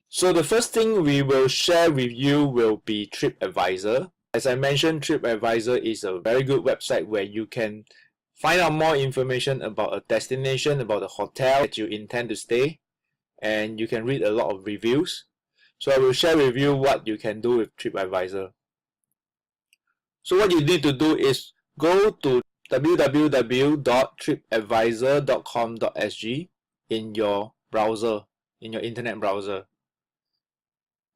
So the first thing we will share with you will be Tripadvisor. As I mentioned, Tripadvisor is a very good website where you can find out more information about a destination, about the hotel that you intend to stay, and you can read a lot of reviews. So I will share with you what you can do with Tripadvisor. So what you need to do is go to www.tripadvisor.com.sg in your browser, in your internet browser.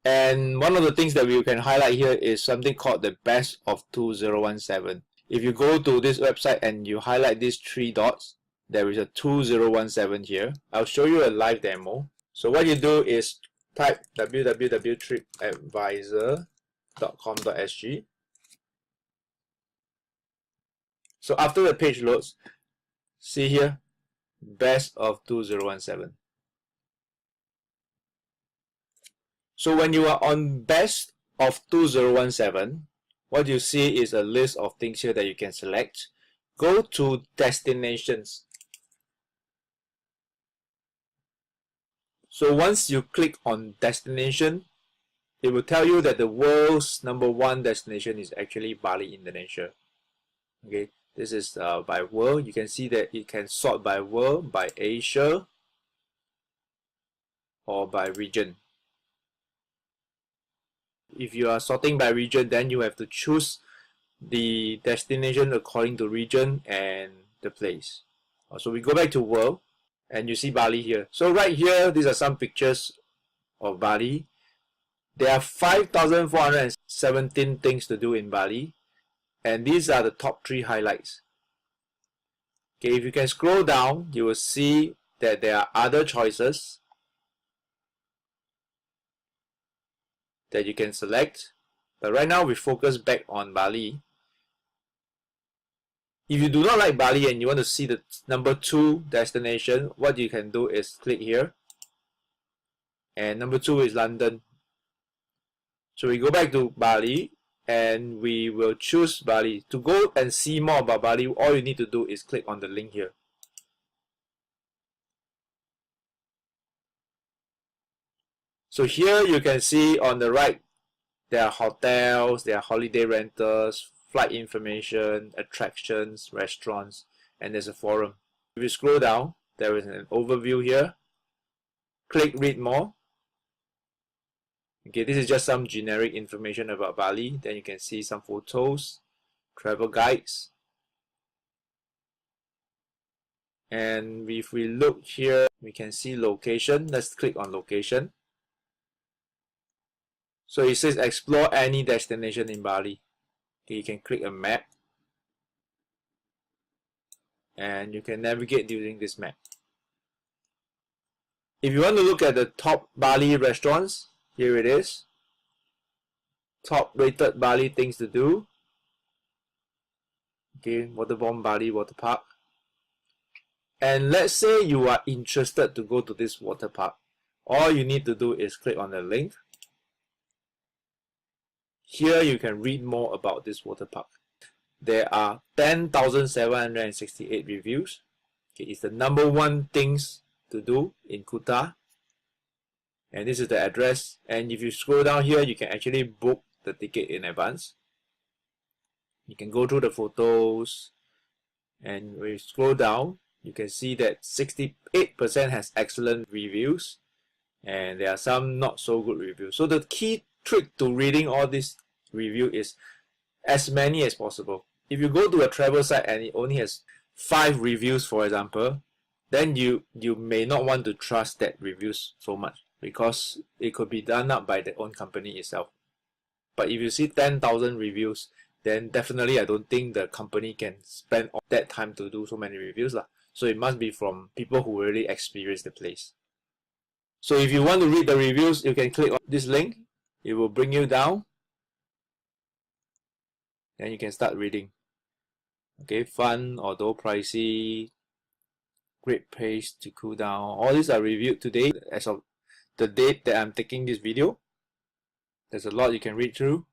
And one of the things that we can highlight here is something called the best of 2017. If you go to this website and you highlight these three dots, there is a 2017 here. I'll show you a live demo. So what you do is type www.tripadvisor.com.sg. So after the page loads, see here, best of 2017. So when you are on best of 2017, what you see is a list of things here that you can select. Go to destinations. So once you click on destination, it will tell you that the world's #1 destination is actually Bali, Indonesia. Okay, this is by world. You can see that it can sort by world, by Asia, or by region. If you are sorting by region, then you have to choose the destination according to region and the place. So we go back to world, and you see Bali here. So right here, these are some pictures of Bali. There are 5,417 things to do in Bali, and these are the top 3 highlights. Okay, if you can scroll down, you will see that there are other choices that you can select, but right now we focus back on Bali. If you do not like Bali and you want to see the #2 destination, what you can do is click here, and #2 is London. So we go back to Bali and we will choose Bali. To go and see more about Bali, all you need to do is click on the link here. So here you can see on the right, there are hotels, there are holiday rentals, flight information, attractions, restaurants, and there's a forum. If you scroll down, there is an overview here. Click read more. Okay, this is just some generic information about Bali. Then you can see some photos, travel guides. And if we look here, we can see location. Let's click on location. So it says explore any destination in Bali. Okay, you can click a map, and you can navigate using this map. If you want to look at the top Bali restaurants, here it is. Top rated Bali things to do. Okay, Waterbomb Bali Water Park. And let's say you are interested to go to this water park. All you need to do is click on the link. Here you can read more about this water park. There are 10,768 reviews. Okay, it's the #1 things to do in Kuta. And this is the address. And if you scroll down here, you can actually book the ticket in advance. You can go through the photos. And when you scroll down, you can see that 68% has excellent reviews. And there are some not so good reviews. So the key trick to reading all these reviews is as many as possible. If you go to a travel site and it only has 5 reviews, for example, then you may not want to trust that reviews so much, because it could be done up by the own company itself. But if you see 10,000 reviews, then definitely I don't think the company can spend all that time to do so many reviews. So it must be from people who really experience the place. So if you want to read the reviews, you can click on this link. It will bring you down. And you can start reading. Okay, fun, although pricey, great place to cool down. All these are reviewed today as of the date that I'm taking this video. There's a lot you can read through.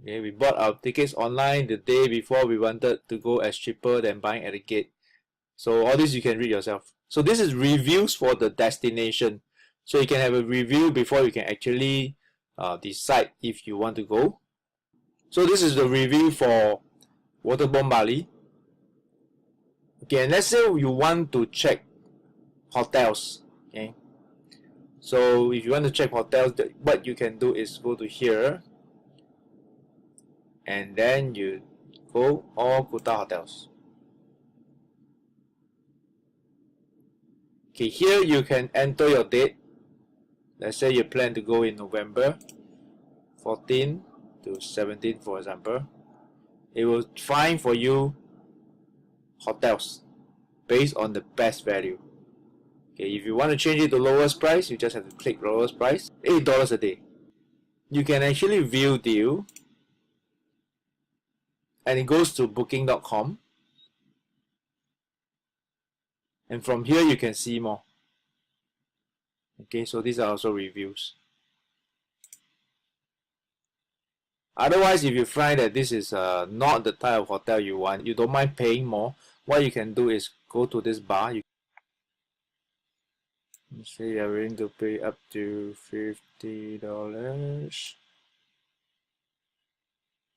Okay, we bought our tickets online the day before we wanted to go, as cheaper than buying at the gate. So all this you can read yourself. So this is reviews for the destination. So you can have a review before you can actually decide if you want to go. So this is the review for Waterborne Bali. Okay, and let's say you want to check hotels. Okay, so if you want to check hotels, what you can do is go to here, and then you go all Kuta hotels. Okay, here you can enter your date. Let's say you plan to go in November 14 to 17, for example. It will find for you hotels based on the best value. Okay, if you want to change it to lowest price, you just have to click lowest price, $8 a day. You can actually view deal, and it goes to booking.com, and from here you can see more. Okay, so these are also reviews. Otherwise, if you find that this is not the type of hotel you want, you don't mind paying more, what you can do is go to this bar. You say you're willing to pay up to $50.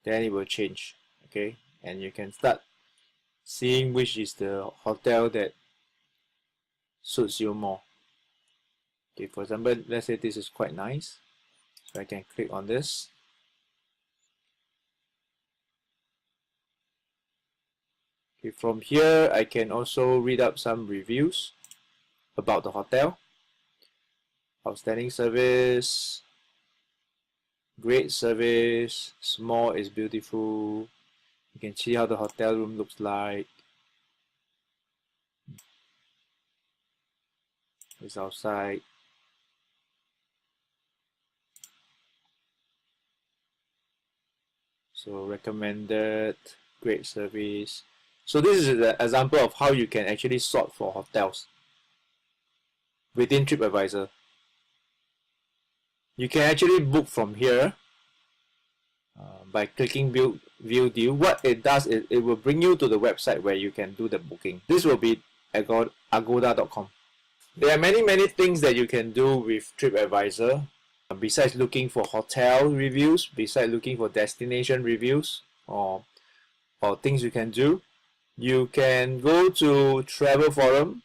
Then it will change. Okay, and you can start seeing which is the hotel that suits you more. Okay, for example, let's say this is quite nice, so I can click on this. Okay, from here I can also read up some reviews about the hotel. Outstanding service, great service, small is beautiful. You can see how the hotel room looks like. It's outside. So recommended, great service. So this is the example of how you can actually sort for hotels within Tripadvisor. You can actually book from here by clicking view deal. What it does is it will bring you to the website where you can do the booking. This will be agoda.com. There are many things that you can do with Tripadvisor. Besides looking for hotel reviews, besides looking for destination reviews, or things you can do, you can go to travel forum.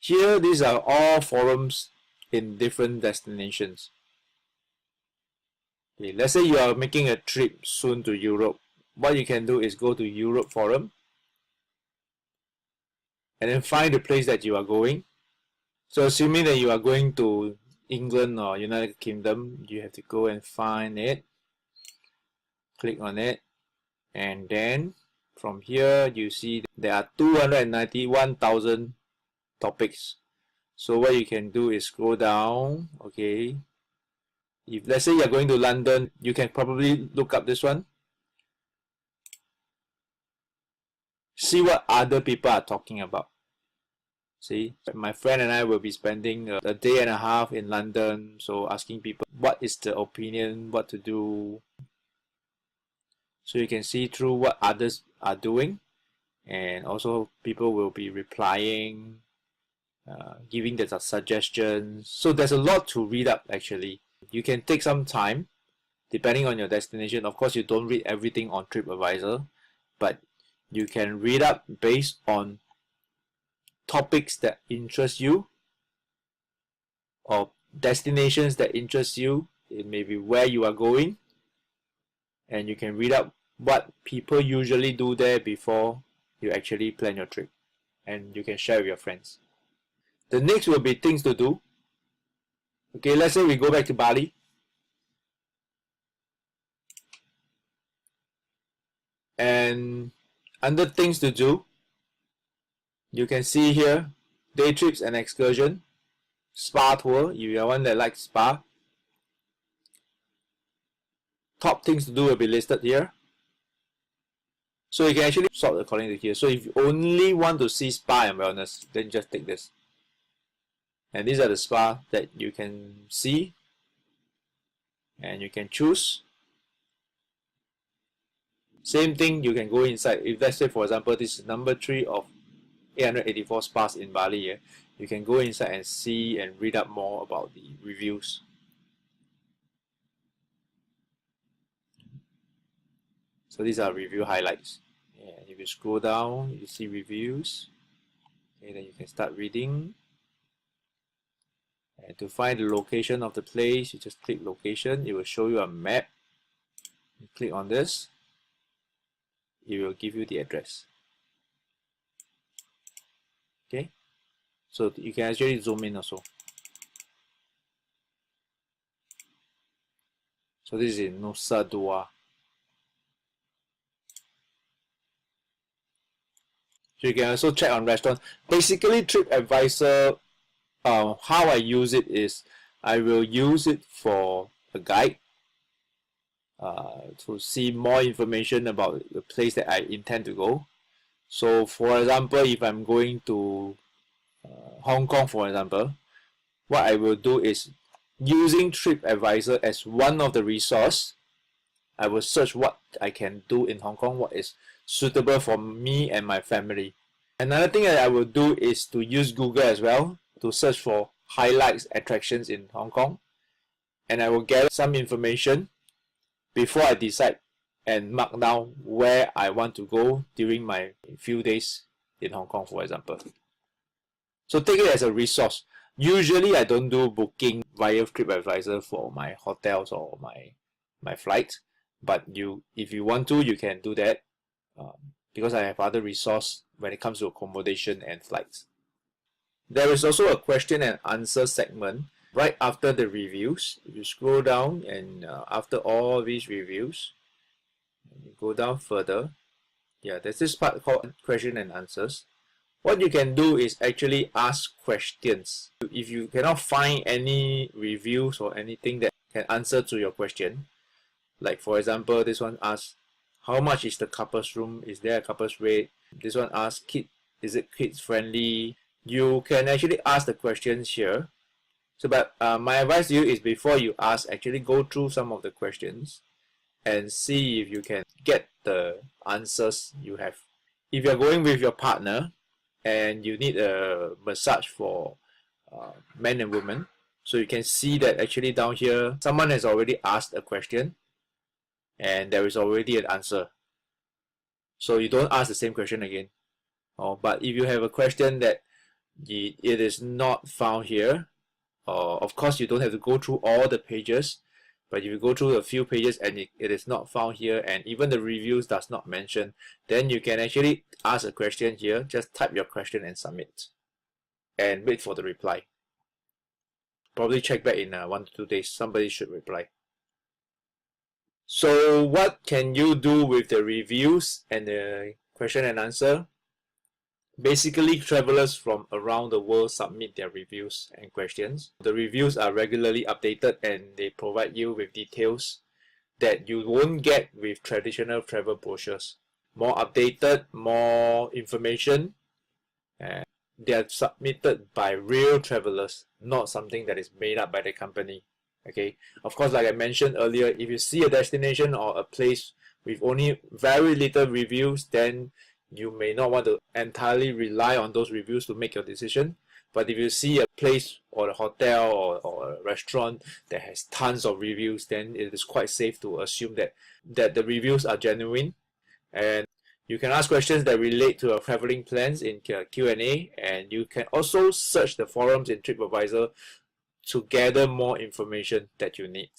Here, these are all forums in different destinations. Okay, let's say you are making a trip soon to Europe. What you can do is go to Europe forum and then find the place that you are going. So assuming that you are going to England or United Kingdom, you have to go and find it, click on it, and then from here you see there are 291,000 topics. So what you can do is scroll down. Okay, if let's say you're going to London, you can probably look up this one, see what other people are talking about. See, my friend and I will be spending a day and a half in London, so asking people what is the opinion, what to do. So you can see through what others are doing, and also people will be replying, giving their suggestions. So there's a lot to read up actually. You can take some time depending on your destination. Of course, you don't read everything on Tripadvisor, but you can read up based on topics that interest you or destinations that interest you. It may be where you are going, and you can read up what people usually do there before you actually plan your trip, and you can share with your friends. The next will be things to do. Okay, let's say we go back to Bali. And under things to do, you can see here day trips and excursion, spa tour, if you're one that likes spa. Top things to do will be listed here. So you can actually sort according to here. So if you only want to see spa and wellness, then just take this. And these are the spa that you can see, and you can choose. Same thing, you can go inside. If let's say for example this is number 3 of 884 spas in Bali, you can go inside and see and read up more about the reviews. So these are review highlights. And if you scroll down, you see reviews. Okay, then you can start reading. And to find the location of the place, you just click location. It will show you a map. You click on this. It will give you the address. Okay, so you can actually zoom in also. So this is in Nusa Dua. So you can also check on restaurant. Basically, Tripadvisor, how I use it is I will use it for a guide to see more information about the place that I intend to go. So for example, if I'm going to Hong Kong, for example, what I will do is using Tripadvisor as one of the resource, I will search what I can do in Hong Kong, what is suitable for me and my family. Another thing that I will do is to use Google as well to search for highlights attractions in Hong Kong, and I will gather some information before I decide and mark down where I want to go during my few days in Hong Kong, for example. So take it as a resource. Usually I don't do booking via Tripadvisor for my hotels or my flights, but if you want to, you can do that because I have other resource when it comes to accommodation and flights. There is also a question and answer segment right after the reviews. If you scroll down and after all these reviews, you go down further, there's this part called question and answers. What you can do is actually ask questions. If you cannot find any reviews or anything that can answer to your question, like for example, this one asks, how much is the couples room? Is there a couples rate? This one asks, is it kids friendly? You can actually ask the questions here. So, but my advice to you is before you ask, actually go through some of the questions and see if you can get the answers you have. If you're going with your partner and you need a massage for men and women, so you can see that actually down here, someone has already asked a question and there is already an answer. So you don't ask the same question again. But if you have a question that it is not found here, of course you don't have to go through all the pages, but if you go through a few pages and it is not found here and even the reviews does not mention, then you can actually ask a question here. Just type your question and submit and wait for the reply. Probably check back in 1 to 2 days, somebody should reply. So what can you do with the reviews and the question and answer? Basically, travelers from around the world submit their reviews and questions. The reviews are regularly updated and they provide you with details that you won't get with traditional travel brochures. More updated, more information, and they are submitted by real travelers, not something that is made up by the company. Okay, of course, like I mentioned earlier, if you see a destination or a place with only very little reviews, then you may not want to entirely rely on those reviews to make your decision. But if you see a place or a hotel or a restaurant that has tons of reviews, then it is quite safe to assume that the reviews are genuine. And you can ask questions that relate to your traveling plans in Q&A, and you can also search the forums in Tripadvisor to gather more information that you need.